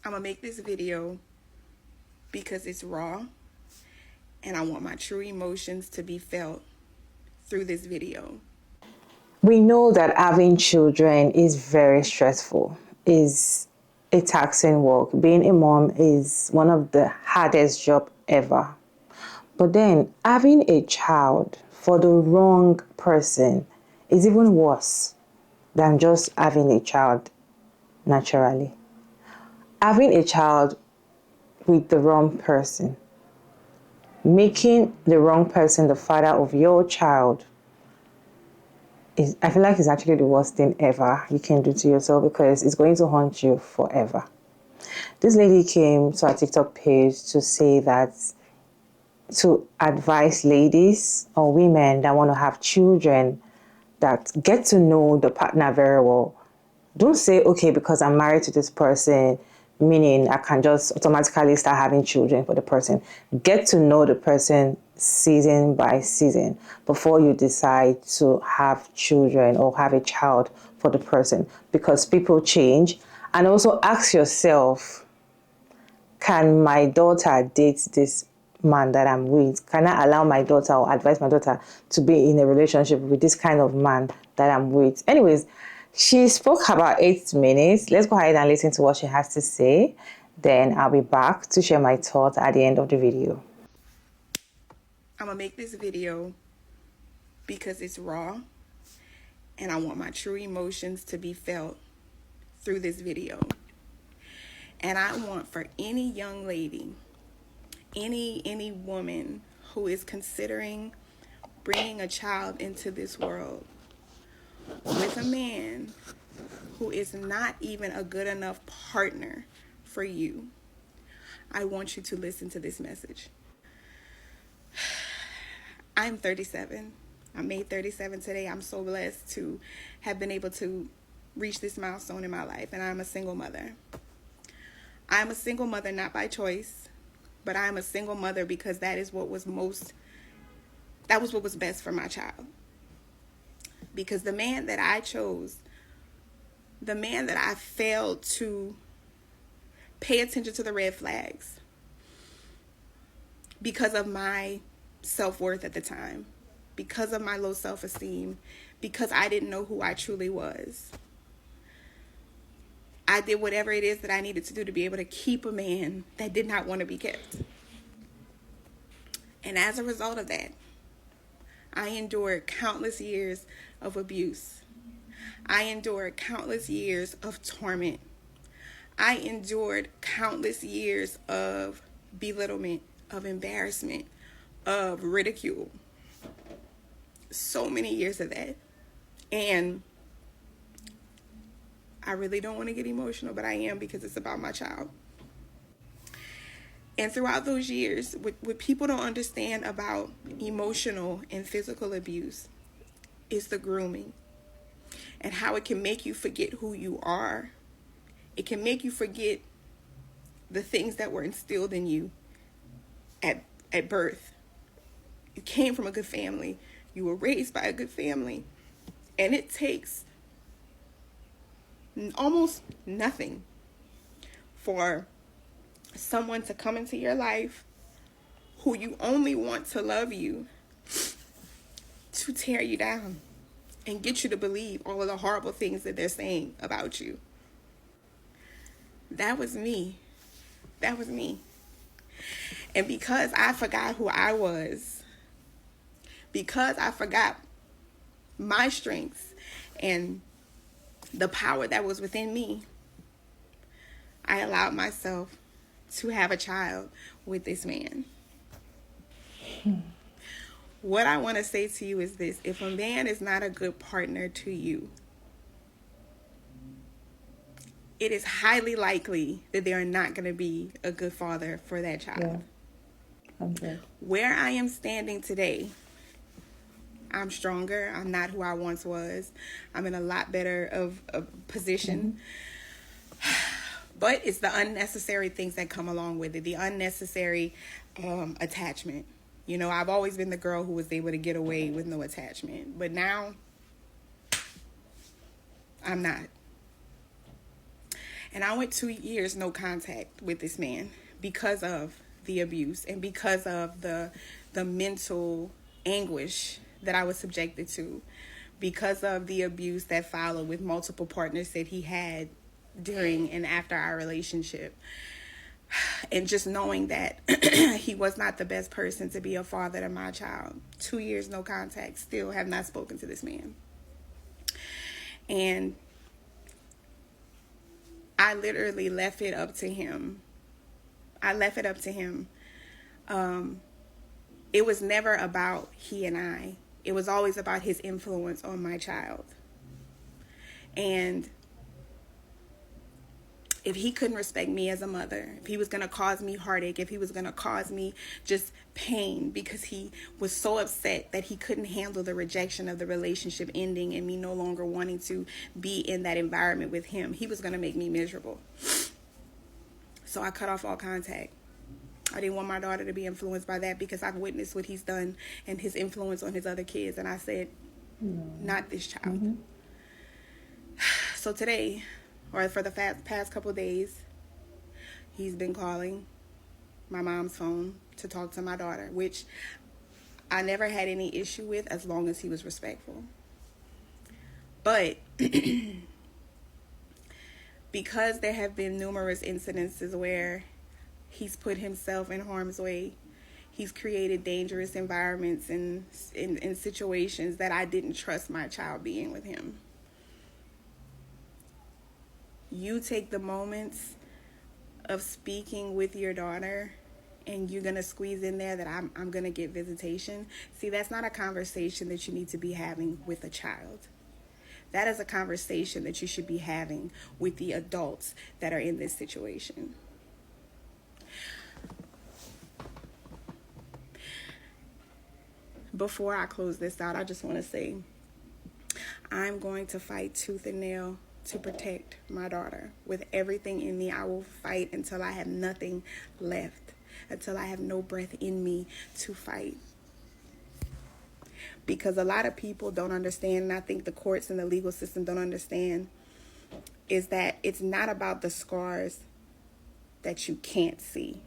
I'm gonna make this video because it's raw and I want my true emotions to be felt through this video. We know that having children is very stressful, is a taxing work. Being a mom is one of the hardest job ever. But then having a child for the wrong person is even worse than just having a child naturally. Having a child with the wrong person, making the wrong person the father of your child, I feel like it's actually the worst thing ever you can do to yourself because it's going to haunt you forever. This lady came to our TikTok page to say that, to advise ladies or women that want to have children, that get to know the partner very well. Don't say, okay, because I'm married to this person, meaning I can just automatically start having children for the person. Get to know the person season by season before you decide to have children or have a child for the person, because people change. And also ask yourself, can my daughter date this man that I'm with? Can I allow my daughter or advise my daughter to be in a relationship with this kind of man that I'm with? Anyways, she spoke about 8 minutes. Let's go ahead and listen to what she has to say. Then I'll be back to share my thoughts at the end of the video. I'm gonna make this video because it's raw and I want my true emotions to be felt through this video. And I want for any young lady, any woman who is considering bringing a child into this world with a man who is not even a good enough partner for you, I want you to listen to this message. I'm 37. I made 37 today. I'm so blessed to have been able to reach this milestone in my life, and I'm a single mother. I'm a single mother not by choice, but I'm a single mother because that was what was best for my child. Because the man that I chose, the man that I failed to pay attention to the red flags because of my self-worth at the time, because of my low self-esteem, because I didn't know who I truly was. I did whatever it is that I needed to do to be able to keep a man that did not want to be kept. And as a result of that, I endured countless years of abuse. I endured countless years of torment. I endured countless years of belittlement, of embarrassment, of ridicule. So many years of that. And I really don't want to get emotional, but I am, because it's about my child. And throughout those years, what people don't understand about emotional and physical abuse is the grooming and how it can make you forget who you are. It can make you forget the things that were instilled in you at birth. You came from a good family. You were raised by a good family. And it takes almost nothing for someone to come into your life who you only want to love you to tear you down and get you to believe all of the horrible things that they're saying about you. That was me. That was me. And because I forgot who I was, because I forgot my strengths and the power that was within me, I allowed myself to have a child with this man. What I want to say to you is this: if a man is not a good partner to you, it is highly likely that they are not going to be a good father for that child. Yeah. Okay. Where I am standing today, I'm stronger. I'm not who I once was. I'm in a lot better of a position. But it's the unnecessary things that come along with it, the unnecessary attachment. You know, I've always been the girl who was able to get away with no attachment. But now, I'm not. And I went 2 years no contact with this man because of the abuse and because of the mental anguish that I was subjected to, because of the abuse that followed with multiple partners that he had during and after our relationship. And just knowing that he was not the best person to be a father to my child. 2 years no contact, still have not spoken to this man. And I literally left it up to him. It was never about he and I. It was always about his influence on my child. And if he couldn't respect me as a mother, if he was going to cause me heartache, if he was going to cause me just pain because he was so upset that he couldn't handle the rejection of the relationship ending and me no longer wanting to be in that environment with him, he was going to make me miserable. So I cut off all contact. I didn't want my daughter to be influenced by that because I've witnessed what he's done and his influence on his other kids. And I said, not this child. Mm-hmm. So today, or for the past couple of days, he's been calling my mom's phone to talk to my daughter, which I never had any issue with as long as he was respectful. But because there have been numerous incidences where he's put himself in harm's way, he's created dangerous environments and in situations that I didn't trust my child being with him. You take the moments of speaking with your daughter and you're going to squeeze in there that I'm going to get visitation. See, that's not a conversation that you need to be having with a child. That is a conversation that you should be having with the adults that are in this situation. Before I close this out, I just want to say I'm going to fight tooth and nail to protect my daughter. With everything in me, I will fight until I have nothing left, until I have no breath in me to fight. Because a lot of people don't understand, and I think the courts and the legal system don't understand, is that it's not about the scars that you can't see.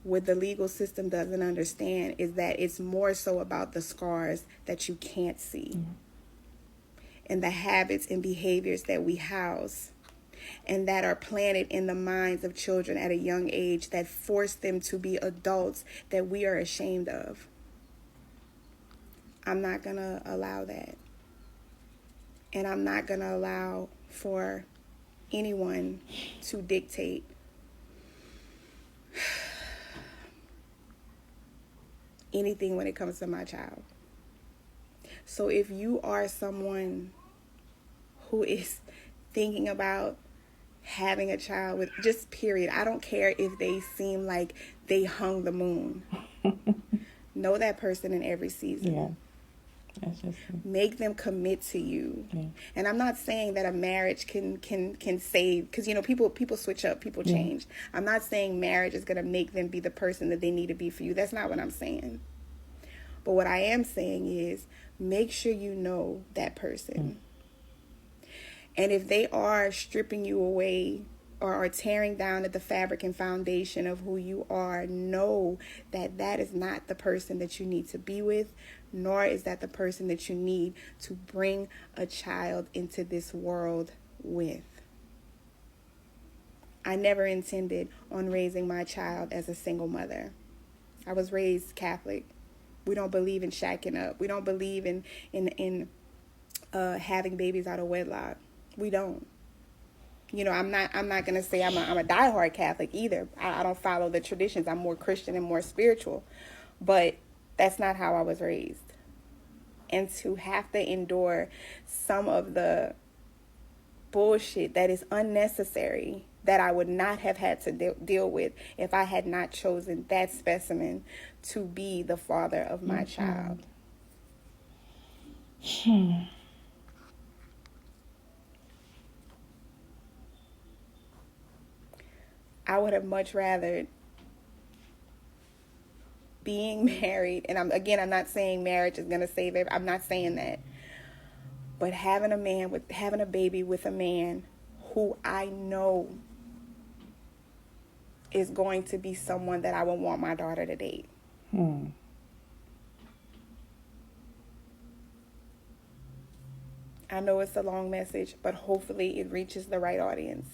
What the legal system doesn't understand is that it's more so about the scars that you can't see. And the habits and behaviors that we house and that are planted in the minds of children at a young age that force them to be adults that we are ashamed of. I'm not going to allow that. And I'm not going to allow for anyone to dictate anything when it comes to my child. So if you are someone who is thinking about having a child with, just period, I don't care if they seem like they hung the moon. Know that person in every season. Yeah. That's just make them commit to you. Yeah. And I'm not saying that a marriage can save, because people switch up, people change. I'm not saying marriage is going to make them be the person that they need to be for you. That's not what I'm saying. But what I am saying is make sure you know that person. And if they are stripping you away or are tearing down at the fabric and foundation of who you are, know that that is not the person that you need to be with, nor is that the person that you need to bring a child into this world with. I never intended on raising my child as a single mother. I was raised Catholic. We don't believe in shacking up. We don't believe in having babies out of wedlock. We don't. I'm not going to say I'm a diehard Catholic either. I don't follow the traditions. I'm more Christian and more spiritual. But that's not how I was raised. And to have to endure some of the bullshit that is unnecessary that I would not have had to deal with if I had not chosen that specimen to be the father of my child. I would have much rather being married, and I'm not saying marriage is going to save it. I'm not saying that. But having a baby with a man who I know is going to be someone that I would want my daughter to date. I know it's a long message, but hopefully it reaches the right audience.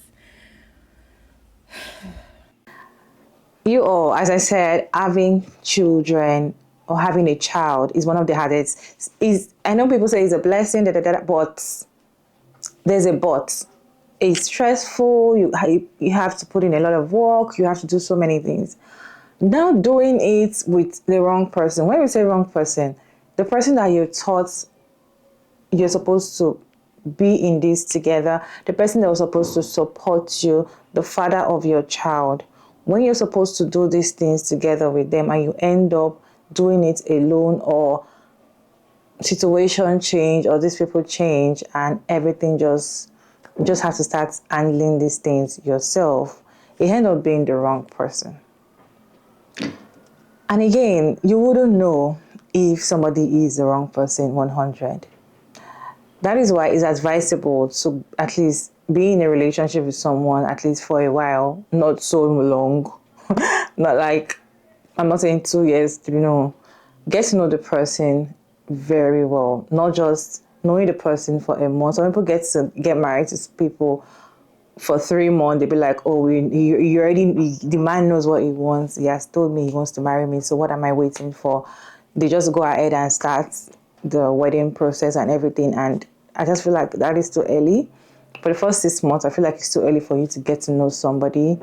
You all, as I said, having children or having a child is one of the hardest. I know people say it's a blessing, but there's a but. It's stressful. You have to put in a lot of work. You have to do so many things. Now doing it with the wrong person. When we say wrong person, the person that you thought you're supposed to be in this together, the person that was supposed to support you, the father of your child. When you're supposed to do these things together with them and you end up doing it alone, or situation change, or these people change and everything just have to start handling these things yourself, it end up being the wrong person. And again, you wouldn't know if somebody is the wrong person 100. That is why it's advisable to at least be in a relationship with someone at least for a while, not so long. Not like, I'm not saying 2 years, get to know the person very well, not just knowing the person for a month. Some people get married to people for 3 months. They be like, oh, the man knows what he wants. He has told me he wants to marry me. So what am I waiting for? They just go ahead and start the wedding process and everything. And I just feel like that is too early. For the first 6 months, I feel like it's too early for you to get to know somebody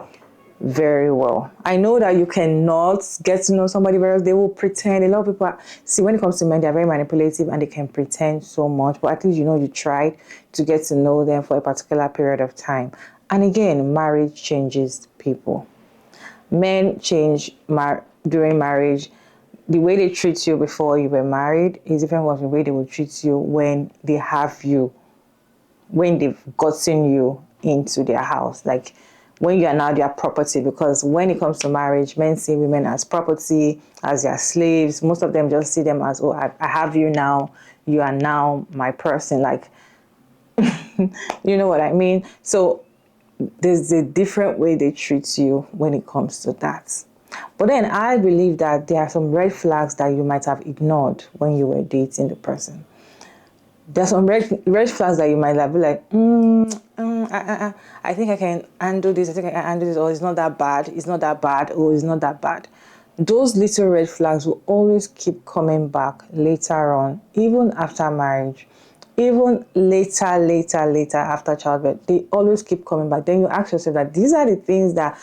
very well. I know that you cannot get to know somebody very well. They will pretend. A lot of people see, when it comes to men, they're very manipulative and they can pretend so much, but at least you tried to get to know them for a particular period of time. And again, marriage changes people. Men change during marriage. The way they treat you before you were married is different from the way they will treat you when they have you, when they've gotten you into their house. Like, when you are now their property, because when it comes to marriage, men see women as property, as their slaves. Most of them just see them as, oh, I have you now. You are now my person. Like, you know what I mean? So there's a different way they treat you when it comes to that. But then I believe that there are some red flags that you might have ignored when you were dating the person. There's some red flags that you might have be like, I think I can handle this. I think I can handle this. Or it's not that bad. It's not that bad. Or it's not that bad. Those little red flags will always keep coming back later on, even after marriage, even later after childbirth. They always keep coming back. Then you ask yourself that these are the things that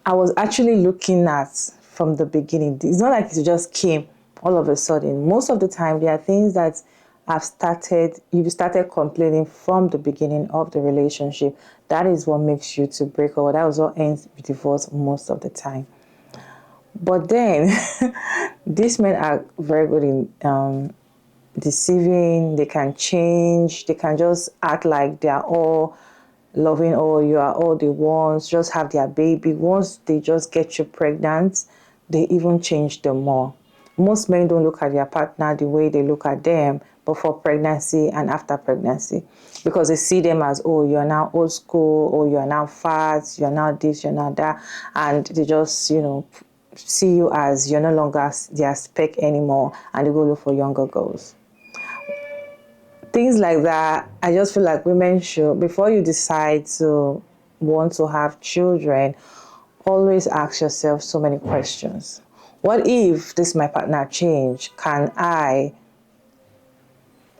I was actually looking at from the beginning. It's not like it just came all of a sudden. Most of the time, there are things that you've started complaining from the beginning of the relationship. That is what makes you to break up. That is what ends with divorce most of the time. But then, these men are very good in deceiving. They can change. They can just act like they are all loving, or you are all the ones, just have their baby. Once they just get you pregnant, they even change them more. Most men don't look at their partner the way they look at them before pregnancy and after pregnancy, because they see them as, oh, you're now old school, or you're now fat, you're now this, you're now that, and they just, see you as you're no longer their spec anymore, and they go look for younger girls. Things like that, I just feel like women should, before you decide to want to have children, always ask yourself so many questions. What if this my partner change? Can I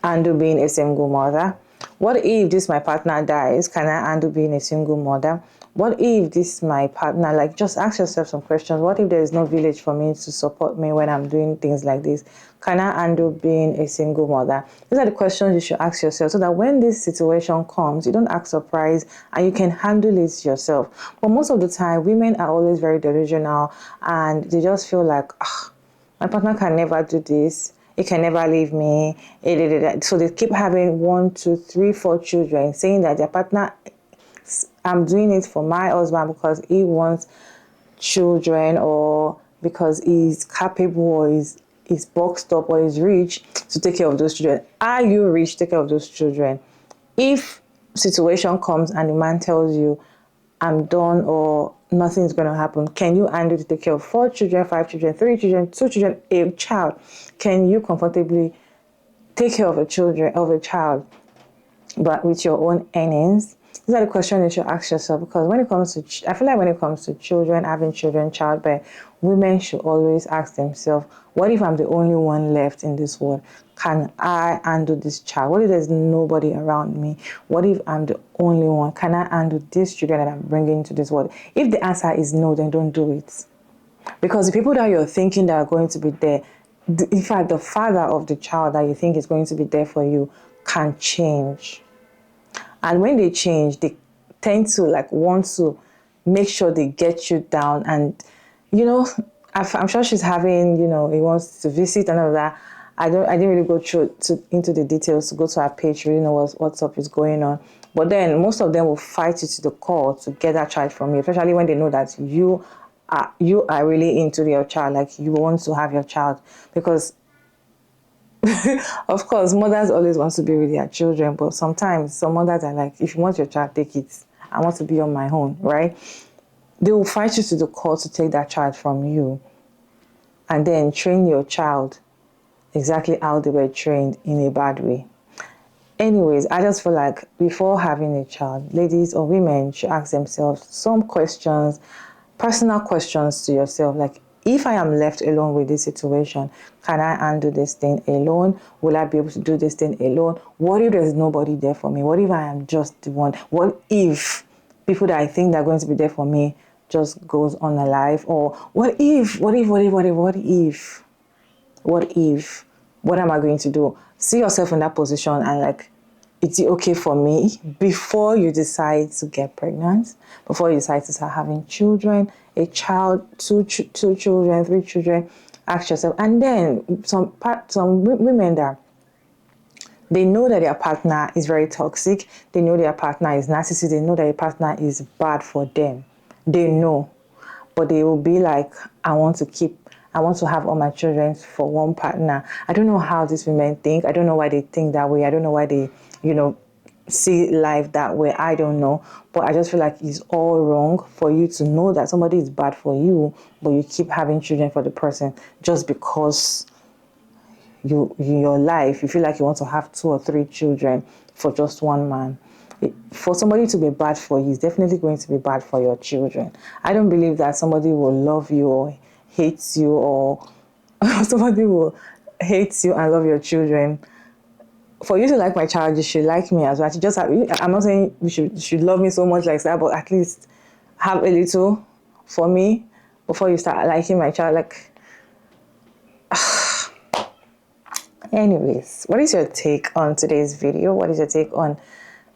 handle being a single mother? What if this my partner dies? Can I handle being a single mother? What if this my partner, just ask yourself some questions. What if there is no village for me to support me when I'm doing things like this? Can I handle being a single mother? These are the questions you should ask yourself, so that when this situation comes, you don't act surprised and you can handle it yourself. But most of the time, women are always very delusional and they just feel like, my partner can never do this. He can never leave me. So they keep having 1, 2, 3, 4 children, saying that their partner, I'm doing it for my husband because he wants children, or because he's capable, or he's is boxed up or is rich to take care of those children. Are you rich to take care of those children? If situation comes and the man tells you, I'm done or nothing's going to happen, can you handle to take care of 4 children, 5 children, 3 children, 2 children, a child? Can you comfortably take care of a child, but with your own earnings? These are the questions you should ask yourself, because when it comes to, I feel like when it comes to children, having children, childbirth, women should always ask themselves, what if I'm the only one left in this world? Can I handle this child? What if there's nobody around me? What if I'm the only one? Can I handle these children that I'm bringing into this world? If the answer is no, then don't do it. Because the people that you're thinking that are going to be there, in fact, the father of the child that you think is going to be there for you can change. And when they change, they tend to want to make sure they get you down. And, I'm sure she's having, he wants to visit and all of that. I didn't really go into the details to go to her page to really know what's up is going on. But then most of them will fight you to the core to get that child from you, especially when they know that you are really into your child, like you want to have your child. Because of course, mothers always want to be with their children, but sometimes some mothers are like, if you want your child, take it. I want to be on my own, right? They will fight you to the core to take that child from you and then train your child exactly how they were trained in a bad way. Anyways, I just feel like before having a child, ladies or women should ask themselves some questions, personal questions to yourself, like, if I am left alone with this situation, can I handle this thing alone? Will I be able to do this thing alone? What if there's nobody there for me? What if I am just the one? What if people that I think they're going to be there for me just goes unalive? Or what if? What am I going to do? See yourself in that position and is it okay for me? Before you decide to get pregnant, before you decide to start having children, a child, two children, 3 children, ask yourself. And then some women that they know that their partner is very toxic, they know their partner is narcissistic, they know that their partner is bad for them. They know, but they will be like, I want to have all my children for one partner. I don't know how these women think. I don't know why they think that way. I don't know why they, see life that way. I don't know. But I just feel like it's all wrong for you to know that somebody is bad for you, but you keep having children for the person just because your life, you feel like you want to have 2 or 3 children for just one man. For somebody to be bad for you is definitely going to be bad for your children. I don't believe that somebody will love you or hate you, or somebody will hate you and love your children. For you to like my child, you should like me as well. I'm not saying you should love me so much like that, but at least have a little for me before you start liking my child. Anyways, what is your take on today's video? What is your take on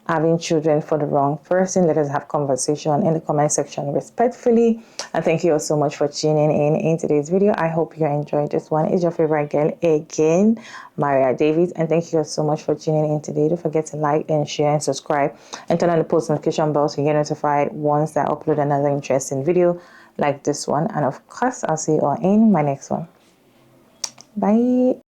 having children for the wrong person? Let us have conversation in the comment section respectfully. And thank you all so much for tuning in today's video. I hope you enjoyed this one. It's your favorite girl again, Maria Davis. And thank you all so much for tuning in today. Don't forget to like and share and subscribe and turn on the post notification bell so you get notified once I upload another interesting video like this one. And of course, I'll see you all in my next one. Bye.